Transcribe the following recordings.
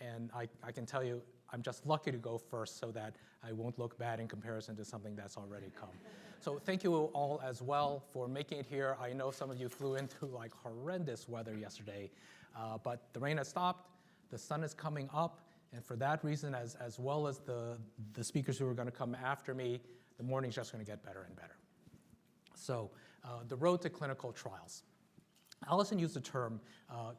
And I can tell you, I'm just lucky to go first so that I won't look bad in comparison to something that's already come. So thank you all as well for making it here. I know some of you flew into like horrendous weather yesterday, but the rain has stopped, the sun is coming up, and for that reason, as well as the speakers who are going to come after me, the morning's just going to get better and better. So the road to clinical trials. Allison used the term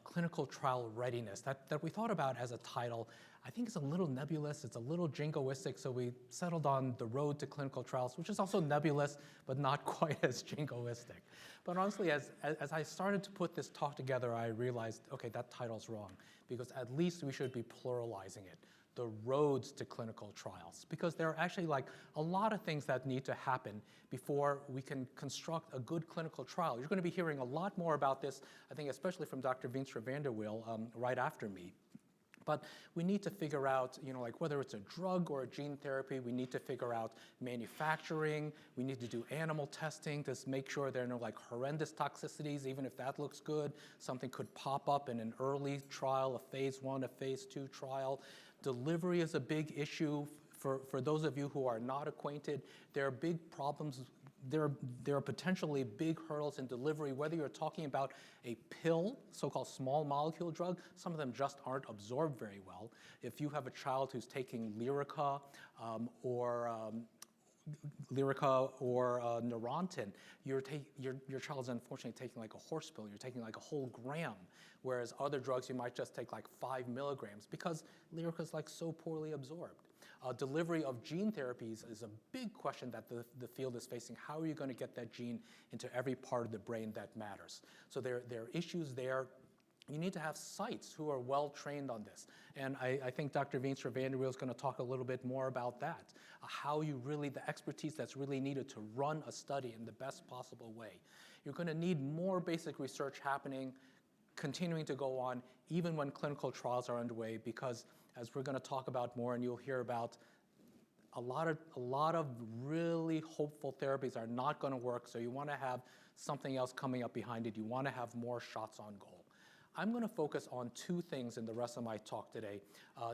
clinical trial readiness that we thought about as a title. I think it's a little nebulous, it's a little jingoistic, so we settled on the road to clinical trials, which is also nebulous, but not quite as jingoistic. But honestly, as I started to put this talk together, I realized, okay, that title's wrong, because at least we should be pluralizing it. The roads to clinical trials, because there are actually like a lot of things that need to happen before we can construct a good clinical trial. You're going to be hearing a lot more about this, I think, especially from Dr. Veenstra van der Wiel right after me. But we need to figure out, like whether it's a drug or a gene therapy, we need to figure out manufacturing, we need to do animal testing to make sure there are no like horrendous toxicities, even if that looks good. Something could pop up in an early trial, a phase 1, a phase 2 trial. Delivery is a big issue. For those of you who are not acquainted, there are big problems. There are potentially big hurdles in delivery, whether you're talking about a pill, so-called small molecule drug. Some of them just aren't absorbed very well. If you have a child who's taking Lyrica or Neurontin, your child is unfortunately taking like a horse pill. You're taking like a whole gram, whereas other drugs you might just take like 5 milligrams because Lyrica is like so poorly absorbed. Delivery of gene therapies is a big question that the field is facing. How are you going to get that gene into every part of the brain that matters? So there are issues there. You need to have sites who are well trained on this. And I think Dr. Veenstra van der Wiel is going to talk a little bit more about that. How you really, the expertise that's really needed to run a study in the best possible way. You're going to need more basic research happening, continuing to go on, even when clinical trials are underway, because as we're going to talk about more and you'll hear about, a lot of really hopeful therapies are not going to work, so you want to have something else coming up behind it. You want to have more shots on goal. I'm going to focus on 2 things in the rest of my talk today,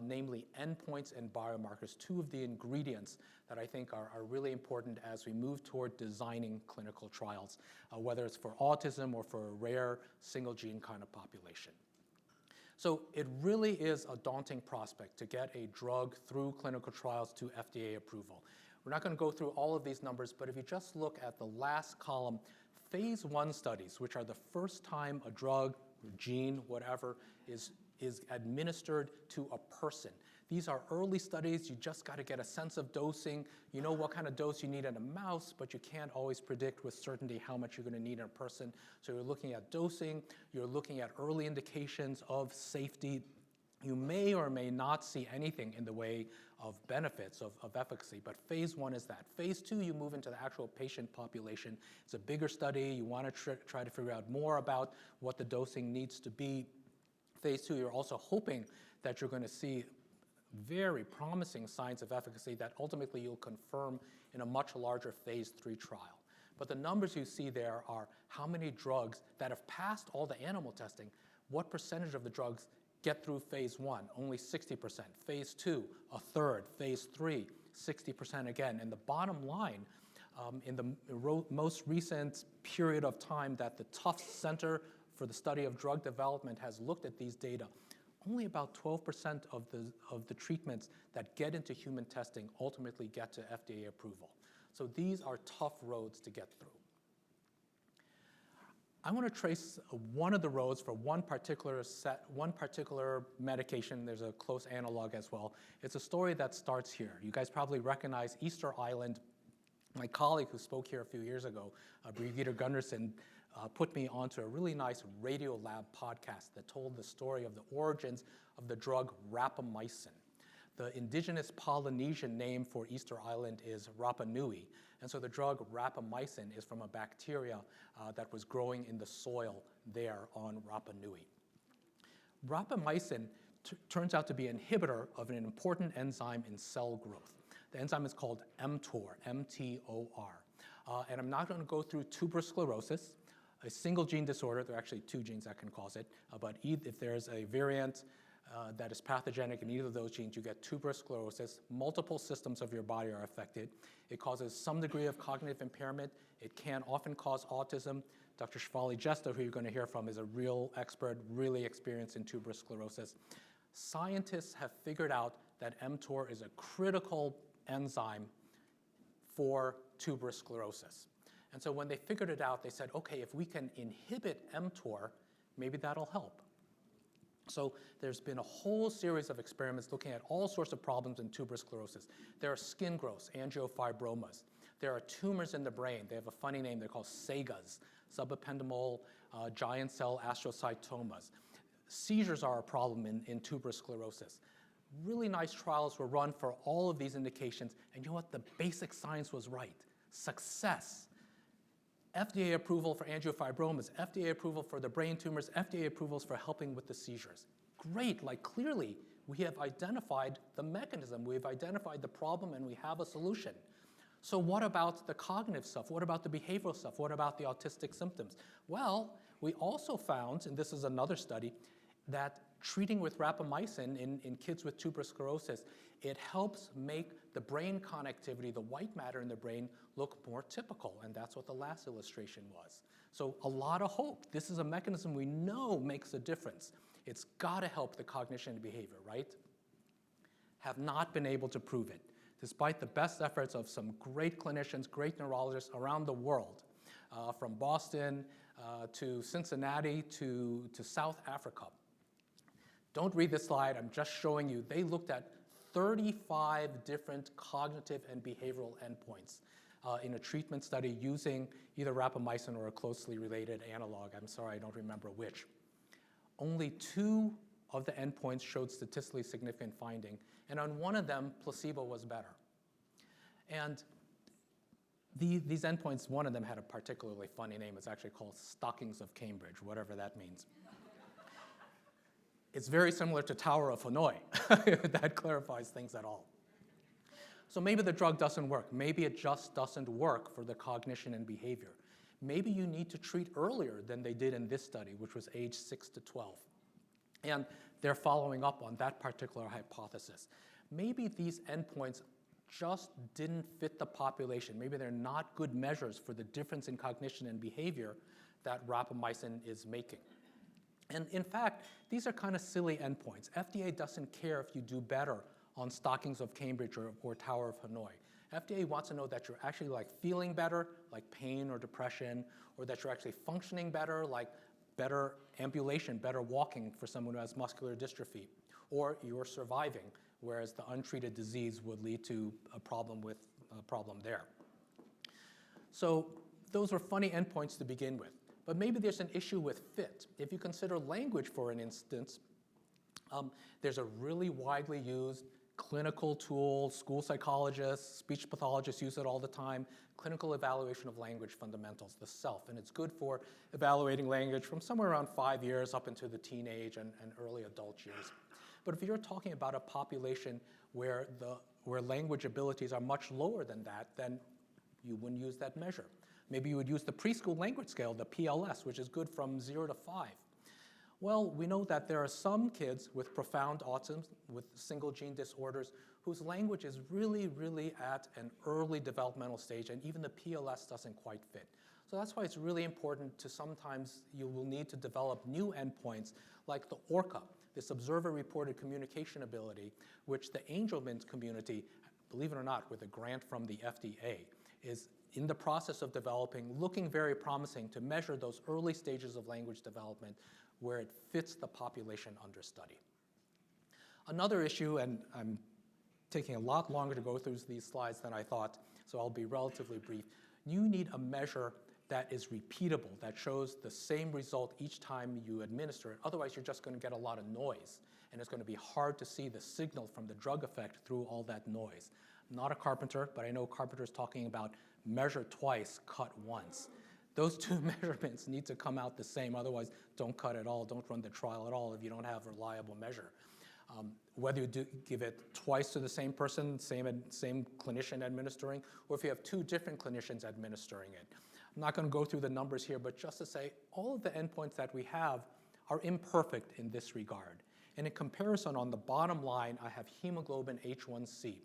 namely endpoints and biomarkers, 2 of the ingredients that I think are really important as we move toward designing clinical trials, whether it's for autism or for a rare single gene kind of population. So it really is a daunting prospect to get a drug through clinical trials to FDA approval. We're not going to go through all of these numbers, but if you just look at the last column, phase 1 studies, which are the first time a drug, gene, whatever, is administered to a person. These are early studies. You just got to get a sense of dosing. You know what kind of dose you need in a mouse, but you can't always predict with certainty how much you're going to need in a person. So you're looking at dosing. You're looking at early indications of safety. You may or may not see anything in the way of benefits of efficacy, but phase 1 is that. Phase 2, you move into the actual patient population. It's a bigger study. You want to try to figure out more about what the dosing needs to be. Phase 2, you're also hoping that you're going to see very promising signs of efficacy that ultimately you'll confirm in a much larger phase 3 trial. But the numbers you see there are how many drugs that have passed all the animal testing, what percentage of the drugs get through phase 1, only 60%. Phase 2, a third. Phase 3, 60% again. And the bottom line, in the most recent period of time that the Tufts Center for the Study of Drug Development has looked at these data, only about 12% of the treatments that get into human testing ultimately get to FDA approval. So these are tough roads to get through. I want to trace one of the roads for one particular medication. There's a close analog as well. It's a story that starts here. You guys probably recognize Easter Island. My colleague who spoke here a few years ago, Brigitte Gunderson, put me onto a really nice Radiolab podcast that told the story of the origins of the drug rapamycin. The indigenous Polynesian name for Easter Island is Rapa Nui, and so the drug rapamycin is from a bacteria that was growing in the soil there on Rapa Nui. Rapamycin turns out to be an inhibitor of an important enzyme in cell growth. The enzyme is called mTOR, M-T-O-R. And I'm not going to go through tuberous sclerosis, a single gene disorder. There are actually 2 genes that can cause it, but if there's a variant that is pathogenic in either of those genes, you get tuberous sclerosis. Multiple systems of your body are affected. It causes some degree of cognitive impairment. It can often cause autism. Dr. Shefali Jesta, who you're going to hear from, is a real expert, really experienced in tuberous sclerosis. Scientists have figured out that mTOR is a critical enzyme for tuberous sclerosis. And so when they figured it out, they said, okay, if we can inhibit mTOR, maybe that'll help. So there's been a whole series of experiments looking at all sorts of problems in tuberous sclerosis. There are skin growths, angiofibromas. There are tumors in the brain. They have a funny name. They're called SAGAs, subependymal giant cell astrocytomas. Seizures are a problem in tuberous sclerosis. Really nice trials were run for all of these indications. And you know what? The basic science was right. Success. FDA approval for angiofibromas, FDA approval for the brain tumors, FDA approvals for helping with the seizures. Great, like clearly we have identified the mechanism, we have identified the problem, and we have a solution. So what about the cognitive stuff? What about the behavioral stuff? What about the autistic symptoms? Well, we also found, and this is another study, that treating with rapamycin in kids with tuberous sclerosis, it helps make the brain connectivity, the white matter in the brain, look more typical, and that's what the last illustration was. So a lot of hope. This is a mechanism we know makes a difference. It's got to help the cognition and behavior, right? Have not been able to prove it, despite the best efforts of some great clinicians, great neurologists around the world, from Boston to Cincinnati to South Africa. Don't read this slide, I'm just showing you. They looked at 35 different cognitive and behavioral endpoints in a treatment study using either rapamycin or a closely related analog. I'm sorry, I don't remember which. Only 2 of the endpoints showed statistically significant finding, and on one of them, placebo was better. And these endpoints, one of them had a particularly funny name. It's actually called Stockings of Cambridge, whatever that means. It's very similar to Tower of Hanoi, if that clarifies things at all. So maybe the drug doesn't work. Maybe it just doesn't work for the cognition and behavior. Maybe you need to treat earlier than they did in this study, which was age 6 to 12. And they're following up on that particular hypothesis. Maybe these endpoints just didn't fit the population. Maybe they're not good measures for the difference in cognition and behavior that rapamycin is making. And in fact, these are kind of silly endpoints. FDA doesn't care if you do better on Stockings of Cambridge or Tower of Hanoi. FDA wants to know that you're actually like feeling better, like pain or depression, or that you're actually functioning better, like better ambulation, better walking for someone who has muscular dystrophy, or you're surviving, whereas the untreated disease would lead to a problem there. So those were funny endpoints to begin with. But maybe there's an issue with fit. If you consider language, for an instance, there's a really widely used clinical tool. School psychologists, speech pathologists use it all the time. Clinical evaluation of language fundamentals, the SELF. And it's good for evaluating language from somewhere around 5 years up into the teenage and early adult years. But if you're talking about a population where language abilities are much lower than that, then you wouldn't use that measure. Maybe you would use the preschool language scale, the PLS, which is good from 0 to 5. Well, we know that there are some kids with profound autism, with single gene disorders, whose language is really, really at an early developmental stage, and even the PLS doesn't quite fit. So that's why it's really important to sometimes you will need to develop new endpoints like the ORCA, this observer-reported communication ability, which the Angelman community, believe it or not, with a grant from the FDA, is in the process of developing, looking very promising to measure those early stages of language development where it fits the population under study. Another issue, and I'm taking a lot longer to go through these slides than I thought, so I'll be relatively brief. You need a measure that is repeatable, that shows the same result each time you administer it. Otherwise, you're just going to get a lot of noise, and it's going to be hard to see the signal from the drug effect through all that noise. I'm not a carpenter, but I know carpenters talking about measure twice, cut once. Those 2 measurements need to come out the same, otherwise don't cut at all, don't run the trial at all if you don't have a reliable measure. Whether you do give it twice to the same person, same clinician administering, or if you have 2 different clinicians administering it. I'm not going to go through the numbers here, but just to say all of the endpoints that we have are imperfect in this regard. And in comparison, on the bottom line, I have hemoglobin H1C.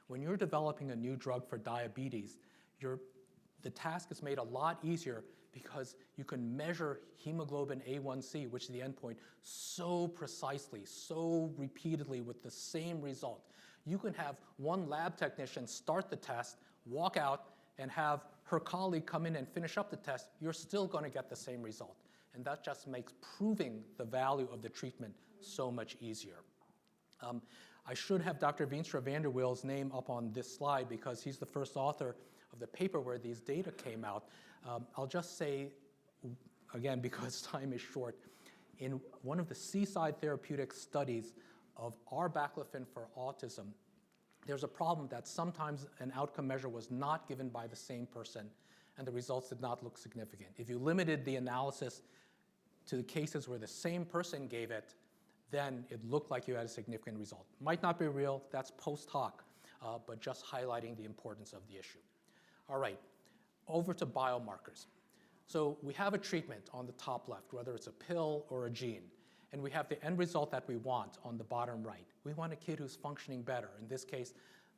When you're developing a new drug for diabetes, the task is made a lot easier because you can measure hemoglobin A1C, which is the endpoint, so precisely, so repeatedly with the same result. You can have one lab technician start the test, walk out, and have her colleague come in and finish up the test. You're still going to get the same result. And that just makes proving the value of the treatment so much easier. I should have Dr. Veenstra van der Weel's name up on this slide because he's the first author of the paper where these data came out. I'll just say, again, because time is short, in one of the Seaside Therapeutics studies of arbaclofen for autism, there's a problem that sometimes an outcome measure was not given by the same person and the results did not look significant. If you limited the analysis to the cases where the same person gave it, then it looked like you had a significant result. Might not be real, that's post hoc, but just highlighting the importance of the issue. All right, over to biomarkers. So we have a treatment on the top left, whether it's a pill or a gene, and we have the end result that we want on the bottom right. We want a kid who's functioning better. In this case,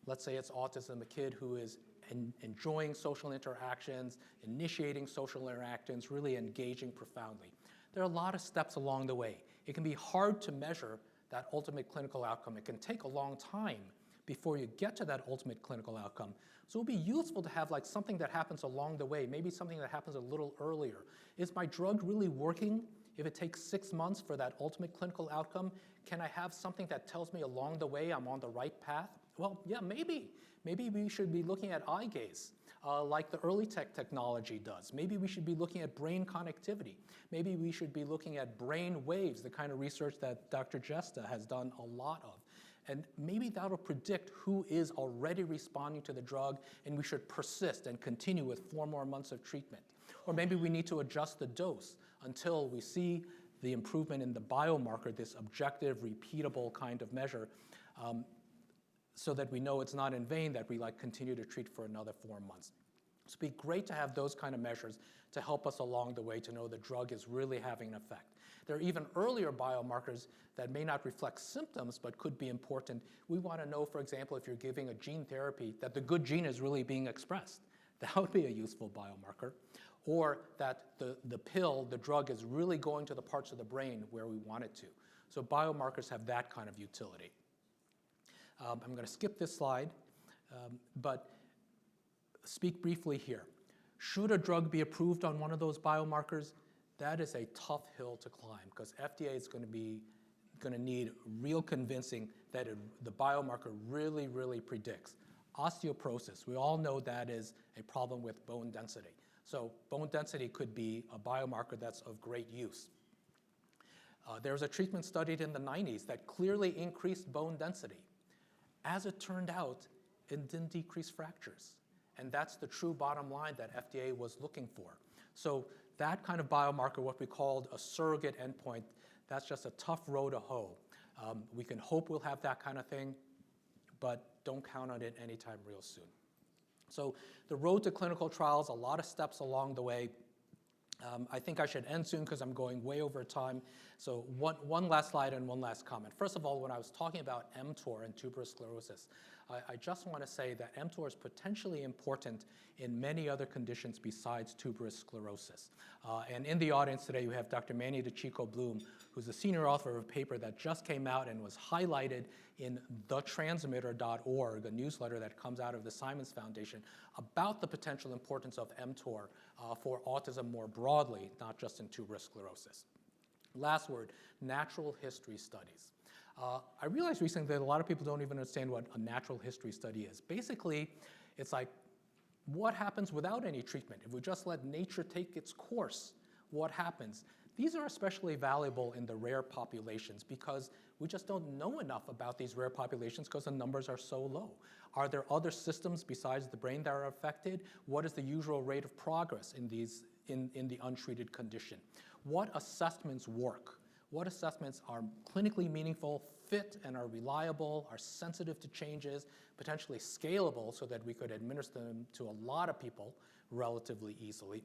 let's say it's autism, a kid who is enjoying social interactions, initiating social interactions, really engaging profoundly. There are a lot of steps along the way. It can be hard to measure that ultimate clinical outcome. It can take a long time before you get to that ultimate clinical outcome. So it would be useful to have like something that happens along the way, maybe something that happens a little earlier. Is my drug really working? If it takes 6 months for that ultimate clinical outcome, can I have something that tells me along the way I'm on the right path? Well, yeah, maybe. Maybe we should be looking at eye gaze, like the early technology does. Maybe we should be looking at brain connectivity. Maybe we should be looking at brain waves, the kind of research that Dr. Jesta has done a lot of. And maybe that'll predict who is already responding to the drug, and we should persist and continue with 4 more months of treatment. Or maybe we need to adjust the dose until we see the improvement in the biomarker, this objective, repeatable kind of measure, so that we know it's not in vain that we continue to treat for another 4 months. So it'd be great to have those kind of measures to help us along the way to know the drug is really having an effect. There are even earlier biomarkers that may not reflect symptoms but could be important. We want to know, for example, if you're giving a gene therapy, that the good gene is really being expressed. That would be a useful biomarker. Or that the pill, the drug, is really going to the parts of the brain where we want it to. So biomarkers have that kind of utility. I'm going to skip this slide, but speak briefly here. Should a drug be approved on one of those biomarkers? That is a tough hill to climb because FDA is going to need real convincing that the biomarker really, really predicts. Osteoporosis, we all know that is a problem with bone density. So bone density could be a biomarker that's of great use. There was a treatment studied in the 90s that clearly increased bone density. As it turned out, it didn't decrease fractures. And that's the true bottom line that FDA was looking for. So that kind of biomarker, what we called a surrogate endpoint, that's just a tough row to hoe. We can hope we'll have that kind of thing, but don't count on it anytime real soon. So the road to clinical trials, a lot of steps along the way. I think I should end soon because I'm going way over time. So one last slide and one last comment. First of all, when I was talking about mTOR and tuberous sclerosis, I just want to say that mTOR is potentially important in many other conditions besides tuberous sclerosis. And in the audience today, we have Dr. Manny DeCicco-Bloom, who's the senior author of a paper that just came out and was highlighted in thetransmitter.org, a newsletter that comes out of the Simons Foundation, about the potential importance of mTOR for autism more broadly, not just in tuberous sclerosis. Last word, natural history studies. I realized recently that a lot of people don't even understand what a natural history study is. Basically, it's like, what happens without any treatment? If we just let nature take its course, what happens? These are especially valuable in the rare populations because we just don't know enough about these rare populations because the numbers are so low. Are there other systems besides the brain that are affected? What is the usual rate of progress in the untreated condition? What assessments work? What assessments are clinically meaningful, fit and are reliable, are sensitive to changes, potentially scalable so that we could administer them to a lot of people relatively easily?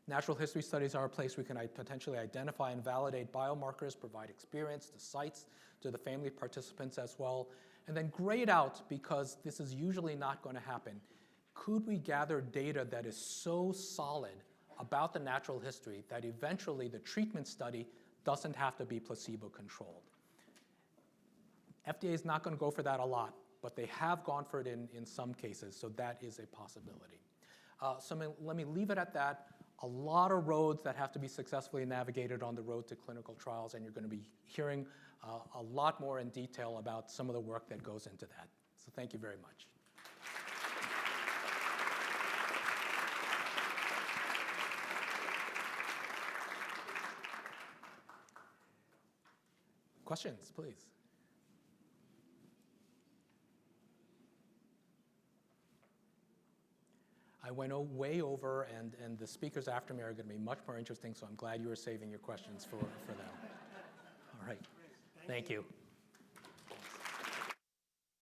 Natural history studies are a place we can potentially identify and validate biomarkers, provide experience to sites, to the family participants as well, and then grade out, because this is usually not going to happen. Could we gather data that is so solid about the natural history that eventually the treatment study doesn't have to be placebo-controlled? FDA is not going to go for that a lot, but they have gone for it in some cases, so that is a possibility. Let me leave it at that. A lot of roads that have to be successfully navigated on the road to clinical trials, and you're going to be hearing a lot more in detail about some of the work that goes into that. So thank you very much. Questions, please. I went way over, and the speakers after me are going to be much more interesting, so I'm glad you were saving your questions for them. All right. Thank you.